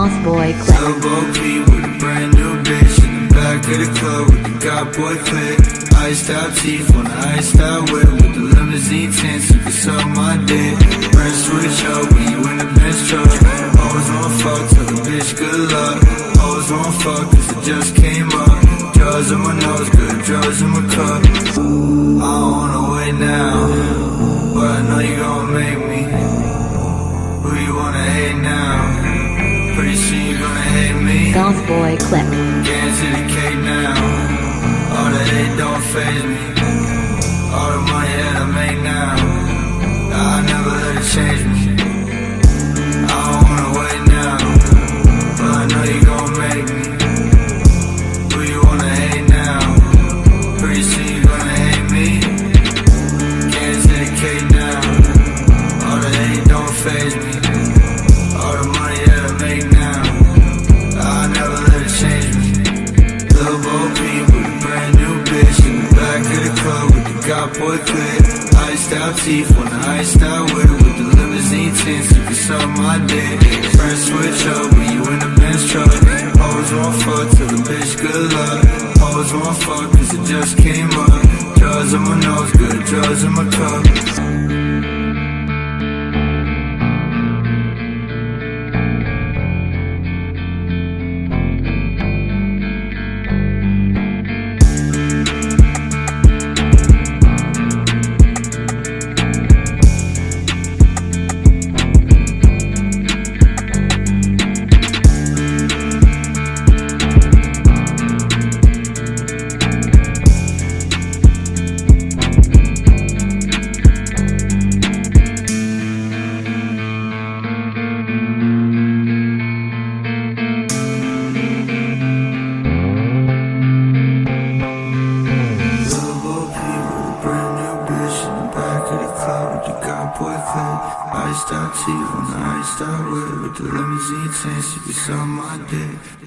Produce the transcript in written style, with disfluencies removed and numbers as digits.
Boss boy clip. Lil Peep with a brand new bitch in the back of the club with the God boy clip. Iced out teeth on the iced out whip with the limousine tints. You can suck my dick. Press switch up when you in the Benz truck. Always wanna fuck, tell the bitch good luck. Always wanna fuck cause it just came up. Drugs in my nose, good drugs in my cup. I don't wanna wait now, but I know you gon' make me. Who you wanna hate now? Pretty soon you gonna hate me. Boss boy clip. Getting to the cake now. All the hate don't faze me. All the money that I make now, I never let it change me. I don't wanna wait now, but I know you gon' make me. Who you wanna hate now? Pretty soon you gonna hate me. Getting to the cake now. All the hate don't faze me. All the money that I make now, I never let it change me. Lil Peep with a brand new bitch in the back of the club with the God boy clip. Iced out teeth on the iced out whip with the limousine tints. You can suck my dick. Press switch up when you in the Benz truck. Always wanna fuck till the bitch good luck. Always wanna fuck cause it just came up. Drugs in my nose, good drugs in my cup. Iced out teeth on the iced out whip with the limousine tints. You can suck my dick.